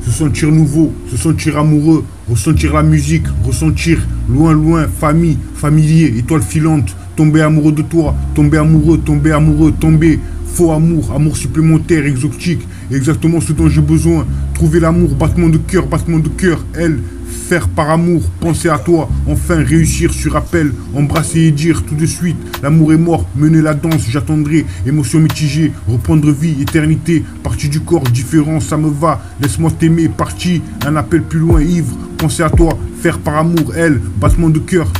se sentir nouveau, se sentir amoureux, ressentir la musique, ressentir loin, loin, famille, familier, étoile filante, tomber amoureux de toi, tomber amoureux, tomber faux amour, amour supplémentaire, exotique, exactement ce dont j'ai besoin, trouver l'amour, battement de cœur, elle, faire par amour, penser à toi, enfin réussir sur appel, embrasser et dire tout de suite, l'amour est mort, mener la danse, j'attendrai, émotion mitigée, reprendre vie, éternité, partie du corps, différent, ça me va, laisse-moi t'aimer, partie, un appel plus loin, ivre, penser à toi, faire par amour, elle, battement de cœur,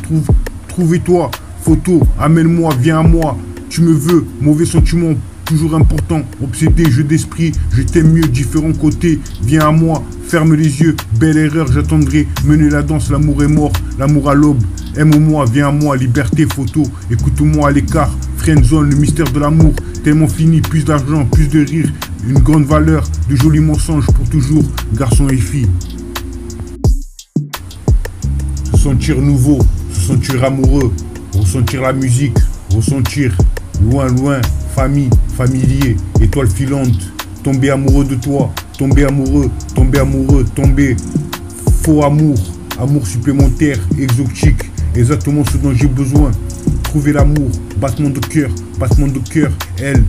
trouvez-toi, photo, amène-moi, viens à moi, tu me veux, mauvais sentiment, toujours important, obsédé, jeu d'esprit, je t'aime mieux, différents côtés, viens à moi, ferme les yeux, belle erreur, j'attendrai, mener la danse, l'amour est mort, l'amour à l'aube, aime-moi, viens à moi, liberté, photo, écoute-moi à l'écart, friendzone, le mystère de l'amour, tellement fini, plus d'argent, plus de rire, une grande valeur, de jolis mensonges pour toujours, garçon et fille. Se sentir nouveau, se sentir amoureux, ressentir la musique, ressentir loin, loin, famille, familier, étoile filante, tomber amoureux de toi, tomber amoureux, tomber faux amour, amour supplémentaire, exotique, exactement ce dont j'ai besoin, trouver l'amour, battement de cœur, elle,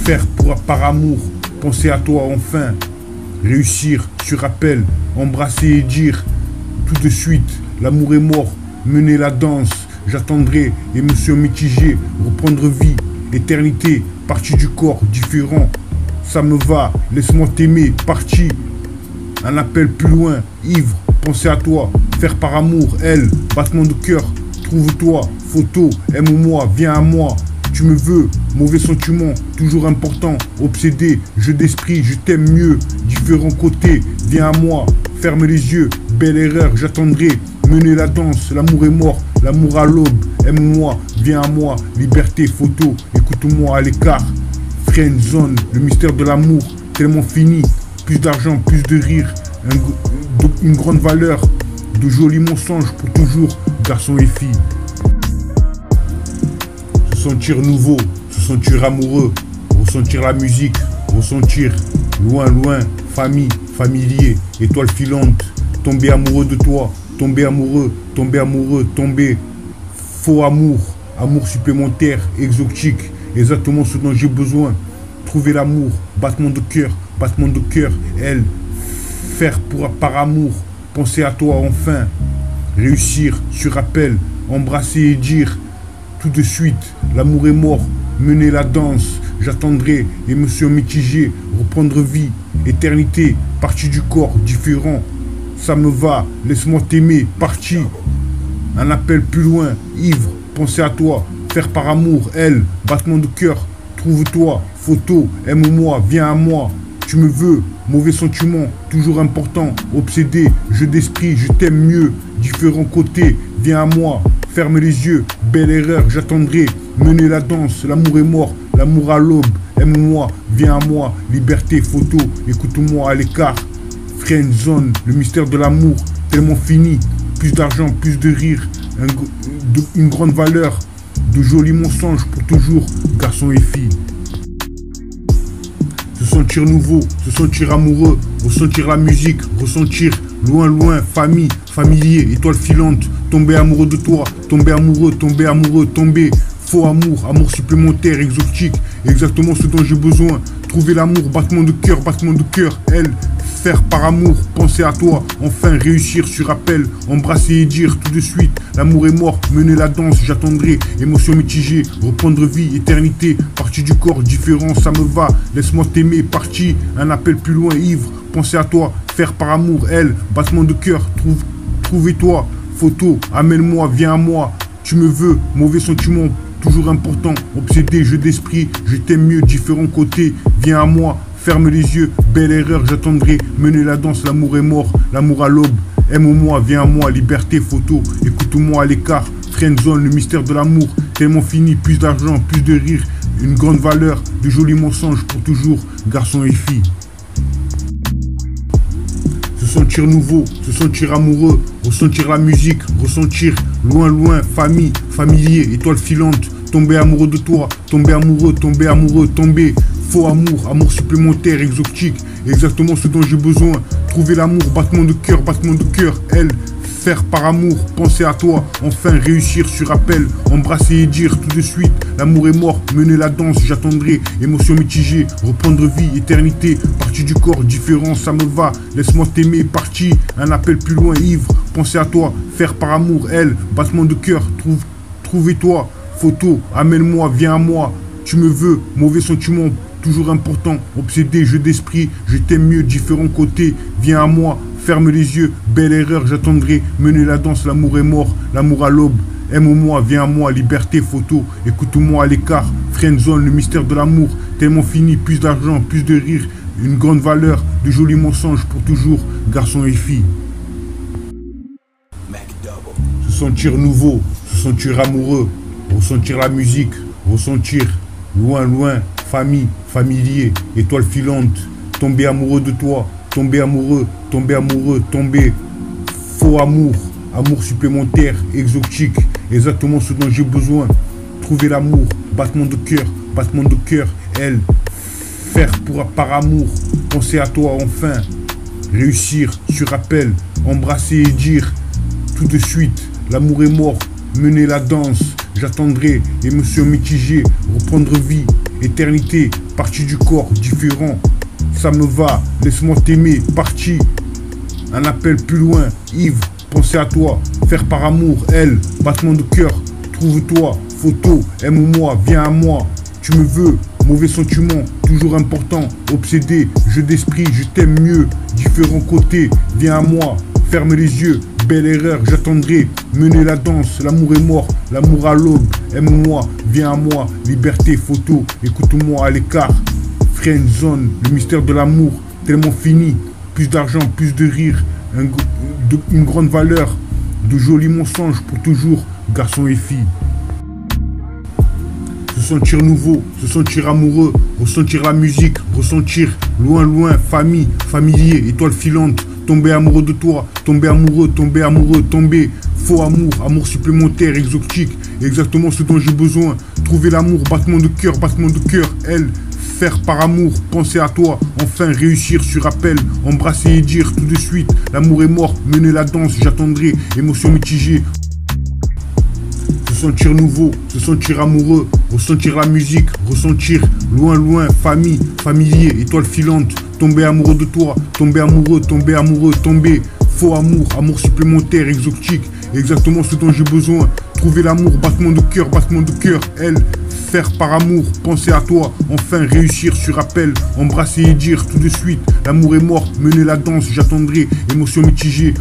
faire par amour, penser à toi enfin, réussir sur appel, embrasser et dire tout de suite, l'amour est mort, mener la danse, j'attendrai, émotion mitigée, reprendre vie, éternité, partie du corps, différent, ça me va, laisse-moi t'aimer, partie, un appel plus loin, ivre, penser à toi, faire par amour, elle, battement de cœur, trouve-toi, photo, aime-moi, viens à moi, tu me veux, mauvais sentiment, toujours important, obsédé, jeu d'esprit, je t'aime mieux, différents côtés, viens à moi, ferme les yeux, belle erreur, j'attendrai, mener la danse, l'amour est mort, l'amour à l'aube, aime-moi, viens à moi, liberté, photo, écoute-moi à l'écart, friendzone, le mystère de l'amour, tellement fini, plus d'argent, plus de rire, une grande valeur, de jolis mensonges pour toujours, garçon et fille. Se sentir nouveau, se sentir amoureux, ressentir la musique, ressentir loin, loin, famille, familier, étoile filante, tomber amoureux de toi, tomber amoureux, tomber faux amour, amour supplémentaire, exotique, exactement ce dont j'ai besoin, trouver l'amour, battement de cœur, elle, faire par amour, penser à toi enfin, réussir sur appel, embrasser et dire tout de suite, l'amour est mort, mener la danse, j'attendrai, émotion mitigée, reprendre vie, éternité, partie du corps, différent, ça me va, laisse-moi t'aimer, partie, un appel plus loin, ivre, penser à toi, faire par amour, elle, battement de cœur, trouve-toi, photo, aime-moi, viens à moi, tu me veux, mauvais sentiment, toujours important, obsédé, jeu d'esprit, je t'aime mieux, différents côtés, viens à moi, ferme les yeux, belle erreur, j'attendrai, mener la danse, l'amour est mort, l'amour à l'aube, aime-moi, viens à moi, liberté, photo, écoute-moi à l'écart, friendzone, le mystère de l'amour, tellement fini, plus d'argent, plus de rire, une grande valeur, de jolis mensonges pour toujours, garçon et fille. Se sentir nouveau, se sentir amoureux, ressentir la musique, ressentir loin, loin, famille, familier, étoile filante, tomber amoureux de toi, tomber amoureux, tomber faux amour, amour supplémentaire, exotique, exactement ce dont j'ai besoin, trouver l'amour, battement de cœur, elle, faire par amour, penser à toi, enfin réussir sur appel, embrasser et dire tout de suite, l'amour est mort, mener la danse, j'attendrai, émotion mitigée, reprendre vie, éternité, partie du corps, différent, ça me va, laisse-moi t'aimer, partie, un appel plus loin, ivre, penser à toi, faire par amour, elle, battement de cœur, trouvez-toi, photo, amène-moi, viens à moi, tu me veux, mauvais sentiment, toujours important, obsédé, jeu d'esprit, je t'aime mieux, différents côtés, viens à moi, ferme les yeux, belle erreur, j'attendrai, mener la danse, l'amour est mort, l'amour à l'aube, aime-moi, viens à moi, liberté, photo, écoute-moi à l'écart, friendzone, le mystère de l'amour, tellement fini, plus d'argent, plus de rire, une grande valeur, de jolis mensonges pour toujours, garçon et fille. Se sentir nouveau, se sentir amoureux, ressentir la musique, ressentir loin, loin, famille, familier, étoile filante, tomber amoureux de toi, tomber amoureux, tomber faux amour, amour supplémentaire, exotique, exactement ce dont j'ai besoin, trouver l'amour, battement de cœur, elle, faire par amour, penser à toi, enfin réussir sur appel, embrasser et dire tout de suite, l'amour est mort, mener la danse, j'attendrai, émotion mitigée, reprendre vie, éternité, partie du corps, différent, ça me va, laisse-moi t'aimer, parti, un appel plus loin, ivre, penser à toi, faire par amour, elle, battement de cœur, trouvez-toi, photo, amène-moi, viens à moi, tu me veux, mauvais sentiment, toujours important, obsédé, jeu d'esprit, je t'aime mieux, différents côtés, viens à moi, ferme les yeux, belle erreur, j'attendrai, mener la danse, l'amour est mort, l'amour à l'aube, aime-moi, viens à moi, liberté, photo, écoute-moi à l'écart, friendzone, le mystère de l'amour, tellement fini, plus d'argent, plus de rire, une grande valeur, de jolis mensonges pour toujours, garçon et fille. Se sentir nouveau, se sentir amoureux, ressentir la musique, ressentir loin, loin, famille, familier, étoile filante, tomber amoureux de toi, tomber amoureux, tomber faux amour, amour supplémentaire, exotique, exactement ce dont j'ai besoin, trouver l'amour, battement de cœur, elle, faire par amour, penser à toi enfin, réussir sur appel, embrasser et dire tout de suite, l'amour est mort, mener la danse, j'attendrai, émotion mitigée, reprendre vie, éternité, partie du corps, différent, ça me va, laisse-moi t'aimer, parti, un appel plus loin, ivre, penser à toi, faire par amour, elle, battement de cœur, trouve-toi, photo, aime-moi, viens à moi, tu me veux, mauvais sentiment, toujours important, obsédé, jeu d'esprit, je t'aime mieux, différents côtés, viens à moi, ferme les yeux, belle erreur, j'attendrai, mener la danse, l'amour est mort, l'amour à l'aube, aime-moi, viens à moi, liberté, photo, écoute-moi à l'écart, friendzone, le mystère de l'amour, tellement fini, plus d'argent, plus de rire, une grande valeur, de jolis mensonges pour toujours, garçon et fille. Se sentir nouveau, se sentir amoureux, ressentir la musique, ressentir loin, loin, famille, familier, étoile filante, tomber amoureux de toi, tomber amoureux, tomber faux amour, amour supplémentaire, exotique, exactement ce dont j'ai besoin, trouver l'amour, battement de cœur, elle, faire par amour, penser à toi, enfin réussir sur appel, embrasser et dire tout de suite, l'amour est mort, mener la danse, j'attendrai, émotion mitigée. Se sentir nouveau, se sentir amoureux, ressentir la musique, ressentir loin, loin, famille, familier, étoile filante, tomber amoureux de toi, tomber amoureux, tomber faux amour, amour supplémentaire, exotique, exactement ce dont j'ai besoin, trouver l'amour, battement de cœur, elle, faire par amour, penser à toi, enfin réussir sur appel, embrasser et dire tout de suite, l'amour est mort, mener la danse, j'attendrai, émotion mitigée.